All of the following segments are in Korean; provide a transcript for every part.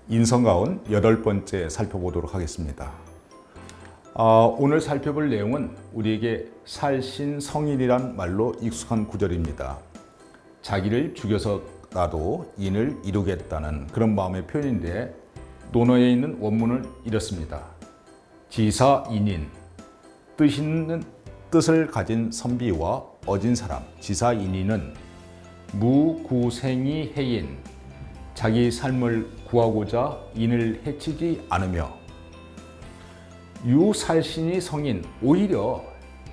인성가운 8번째 살펴보도록 하겠습니다. 오늘 살펴볼 내용은 우리에게 살신성인이란 말로 익숙한 구절입니다. 자기를 죽여서라도 인을 이루겠다는 그런 마음의 표현인데, 논어에 있는 원문은 이렇습니다. 지사인인, 뜻을 가진 선비와 어진 사람, 지사인인은 무구생이 해인, 자기 삶을 구하고자 인을 해치지 않으며, 유살신이 성인, 오히려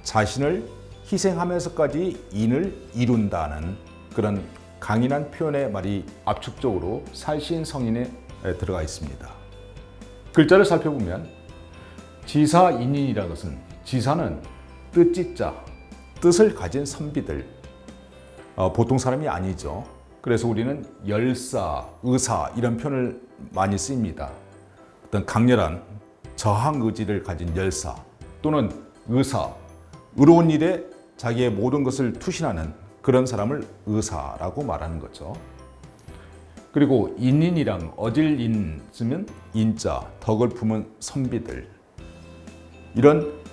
자신을 희생하면서까지 인을 이룬다는 그런 강인한 표현의 말이 압축적으로 살신성인에 들어가 있습니다. 글자를 살펴보면 지사인인이라는 것은, 지사는 뜻짓자, 뜻을 가진 선비들, 보통 사람이 아니죠. 그래서 우리는 열사, 의사 이런 표현을 많이 씁니다. 어떤 강렬한 저항 의지를 가진 열사 또는 의사, 의로운 일에 자기의 모든 것을 투신하는 그런 사람을 의사라고 말하는 거죠. 그리고 인인이랑 어질인 쓰면 인자, 덕을 품은 선비들, 이런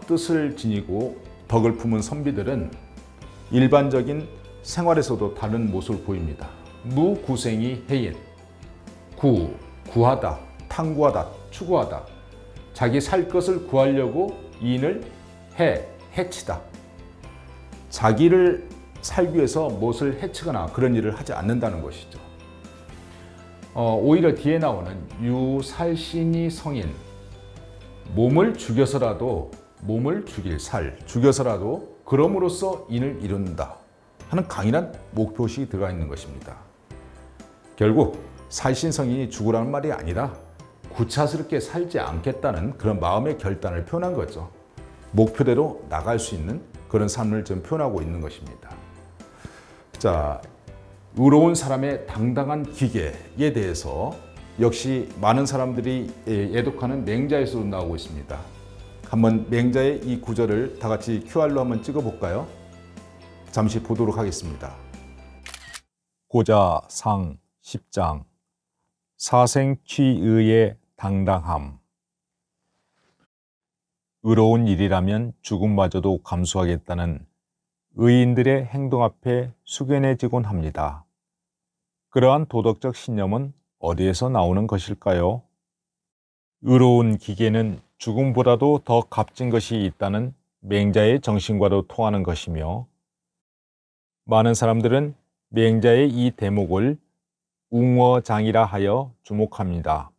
뜻을 지니고 덕을 품은 선비들은 일반적인 생활에서도 다른 모습을 보입니다. 무구생이 해인, 구하다, 탐구하다, 추구하다, 자기 살 것을 구하려고 인을 해치다. 자기를 살기 위해서 무엇을 해치거나 그런 일을 하지 않는다는 것이죠. 오히려 뒤에 나오는 유살신이 성인, 몸을 죽여서라도, 몸을 죽일 살, 죽여서라도 그럼으로써 인을 이룬다 하는 강인한 목표의식이 들어가 있는 것입니다. 결국 살신성인이 죽으라는 말이 아니라 구차스럽게 살지 않겠다는 그런 마음의 결단을 표현한 거죠. 목표대로 나갈 수 있는 그런 삶을 좀 표현하고 있는 것입니다. 자, 의로운 사람의 당당한 기계에 대해서 역시 많은 사람들이 애독하는 맹자에서도 나오고 있습니다. 한번 맹자의 이 구절을 다 같이 QR로 한번 찍어 볼까요? 잠시 보도록 하겠습니다. 고자 상 10장 사생취의의 당당함. 의로운 일이라면 죽음마저도 감수하겠다는 의인들의 행동 앞에 숙연해지곤 합니다. 그러한 도덕적 신념은 어디에서 나오는 것일까요? 의로운 기계는 죽음보다도 더 값진 것이 있다는 맹자의 정신과도 통하는 것이며, 많은 사람들은 맹자의 이 대목을 웅어장이라 하여 주목합니다.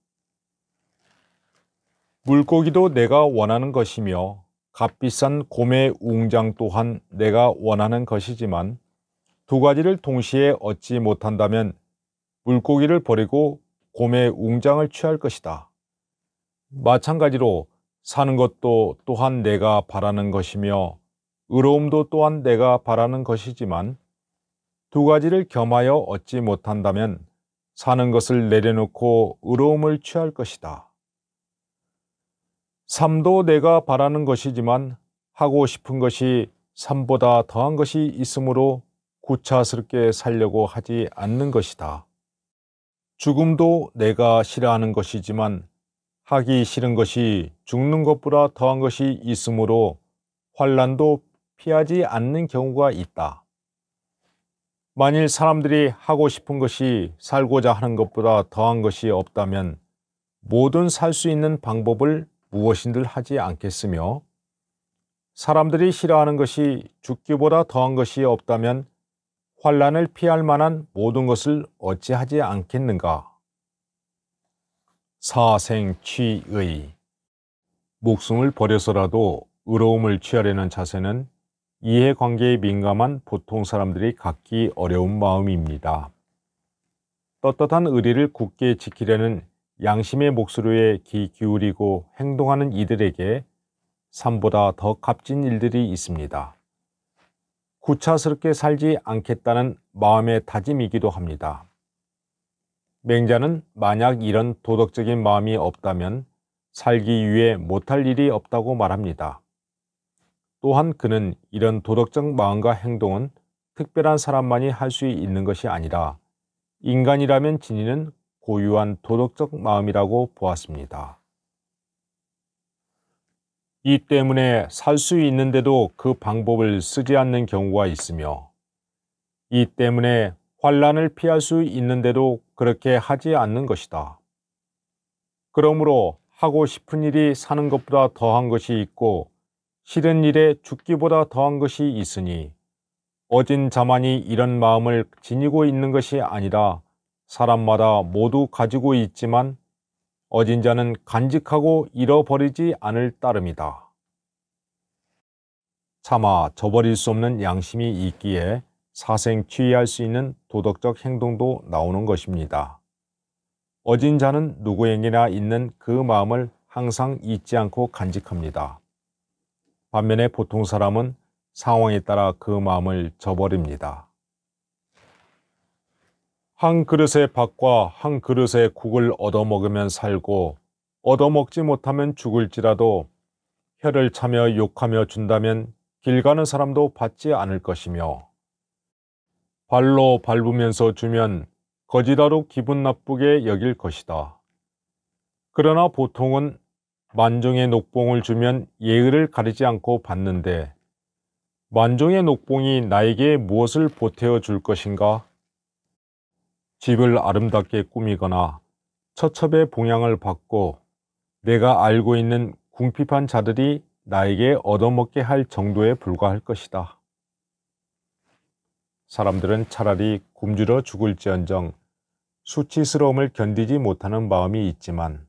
물고기도 내가 원하는 것이며 값비싼 곰의 웅장 또한 내가 원하는 것이지만, 두 가지를 동시에 얻지 못한다면 물고기를 버리고 곰의 웅장을 취할 것이다. 마찬가지로 사는 것도 또한 내가 바라는 것이며 의로움도 또한 내가 바라는 것이지만, 두 가지를 겸하여 얻지 못한다면 사는 것을 내려놓고 의로움을 취할 것이다. 삶도 내가 바라는 것이지만 하고 싶은 것이 삶보다 더한 것이 있으므로 구차스럽게 살려고 하지 않는 것이다. 죽음도 내가 싫어하는 것이지만 하기 싫은 것이 죽는 것보다 더한 것이 있으므로 환난도 피하지 않는 경우가 있다. 만일 사람들이 하고 싶은 것이 살고자 하는 것보다 더한 것이 없다면 모든 살 수 있는 방법을 무엇인들 하지 않겠으며, 사람들이 싫어하는 것이 죽기보다 더한 것이 없다면 환난을 피할 만한 모든 것을 어찌하지 않겠는가? 사생취의, 목숨을 버려서라도 의로움을 취하려는 자세는 이해관계에 민감한 보통 사람들이 갖기 어려운 마음입니다. 떳떳한 의리를 굳게 지키려는 양심의 목소리에 귀 기울이고 행동하는 이들에게 삶보다 더 값진 일들이 있습니다. 구차스럽게 살지 않겠다는 마음의 다짐이기도 합니다. 맹자는 만약 이런 도덕적인 마음이 없다면 살기 위해 못할 일이 없다고 말합니다. 또한 그는 이런 도덕적 마음과 행동은 특별한 사람만이 할 수 있는 것이 아니라 인간이라면 지니는 고유한 도덕적 마음이라고 보았습니다. 이 때문에 살 수 있는데도 그 방법을 쓰지 않는 경우가 있으며, 이 때문에 환난을 피할 수 있는데도 그렇게 하지 않는 것이다. 그러므로 하고 싶은 일이 사는 것보다 더한 것이 있고 싫은 일에 죽기보다 더한 것이 있으니 어진 자만이 이런 마음을 지니고 있는 것이 아니라 사람마다 모두 가지고 있지만 어진 자는 간직하고 잃어버리지 않을 따름이다. 차마 저버릴 수 없는 양심이 있기에 사생 취의할 수 있는 도덕적 행동도 나오는 것입니다. 어진 자는 누구에게나 있는 그 마음을 항상 잊지 않고 간직합니다. 반면에 보통 사람은 상황에 따라 그 마음을 저버립니다. 한 그릇의 밥과 한 그릇의 국을 얻어먹으면 살고 얻어먹지 못하면 죽을지라도 혀를 차며 욕하며 준다면 길 가는 사람도 받지 않을 것이며 발로 밟으면서 주면 거지다로 기분 나쁘게 여길 것이다. 그러나 보통은 만종의 녹봉을 주면 예의를 가리지 않고 받는데 만종의 녹봉이 나에게 무엇을 보태어 줄 것인가? 집을 아름답게 꾸미거나 처첩의 봉양을 받고 내가 알고 있는 궁핍한 자들이 나에게 얻어먹게 할 정도에 불과할 것이다. 사람들은 차라리 굶주려 죽을지언정 수치스러움을 견디지 못하는 마음이 있지만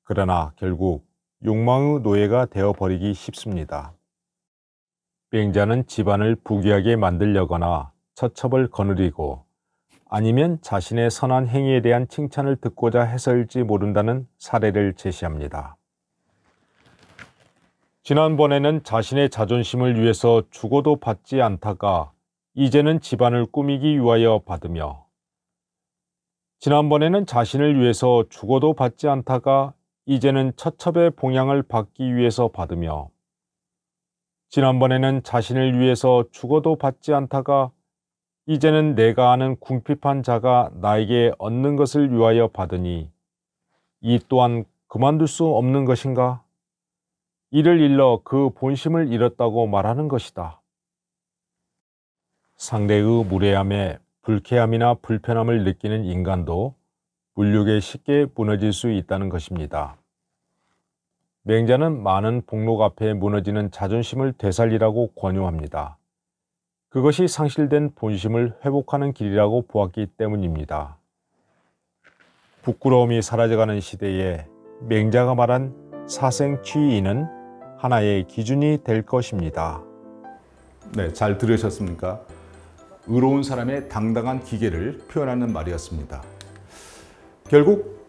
그러나 결국 욕망의 노예가 되어버리기 쉽습니다. 맹자는 집안을 부귀하게 만들려거나 처첩을 거느리고 아니면 자신의 선한 행위에 대한 칭찬을 듣고자 해서일지 모른다는 사례를 제시합니다. 지난번에는 자신의 자존심을 위해서 죽어도 받지 않다가 이제는 집안을 꾸미기 위하여 받으며 지난번에는 자신을 위해서 죽어도 받지 않다가 이제는 처첩의 봉양을 받기 위해서 받으며 지난번에는 자신을 위해서 죽어도 받지 않다가 이제는 내가 아는 궁핍한 자가 나에게 얻는 것을 위하여 받으니 이 또한 그만둘 수 없는 것인가? 이를 일러 그 본심을 잃었다고 말하는 것이다. 상대의 무례함에 불쾌함이나 불편함을 느끼는 인간도 물욕에 쉽게 무너질 수 있다는 것입니다. 맹자는 많은 복록 앞에 무너지는 자존심을 되살리라고 권유합니다. 그것이 상실된 본심을 회복하는 길이라고 보았기 때문입니다. 부끄러움이 사라져가는 시대에 맹자가 말한 사생취의는 하나의 기준이 될 것입니다. 네, 잘 들으셨습니까? 의로운 사람의 당당한 기계를 표현하는 말이었습니다. 결국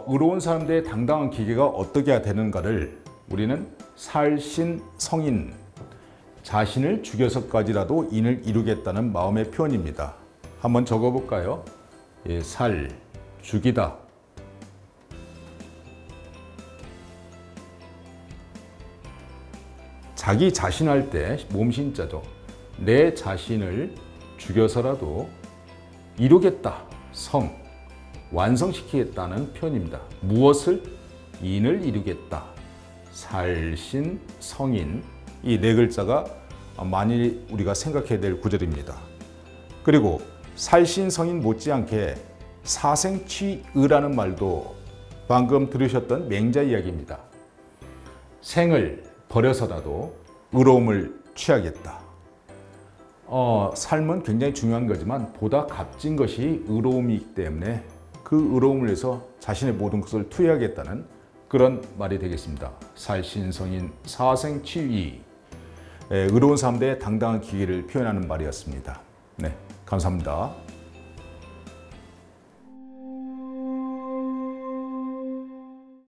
의로운 사람들의 당당한 기계가 어떻게 되는가를 우리는 살신성인, 자신을 죽여서까지라도 인을 이루겠다는 마음의 표현입니다. 한번 적어볼까요? 예, 살, 죽이다. 자기 자신할 때 몸신자죠. 내 자신을 죽여서라도 이루겠다. 성, 완성시키겠다는 표현입니다. 무엇을? 인을 이루겠다. 살신, 성인, 이 네 글자가 많이 우리가 생각해야 될 구절입니다. 그리고 살신, 성인 못지않게 사생취의라는 말도 방금 들으셨던 맹자 이야기입니다. 생을 버려서라도 의로움을 취하겠다. 삶은 굉장히 중요한 거지만 보다 값진 것이 의로움이기 때문에 그 의로움을 위해서 자신의 모든 것을 투여하겠다는 그런 말이 되겠습니다. 살신성인 사생취의, 의로운 사람들의 당당한 기계를 표현하는 말이었습니다. 네, 감사합니다.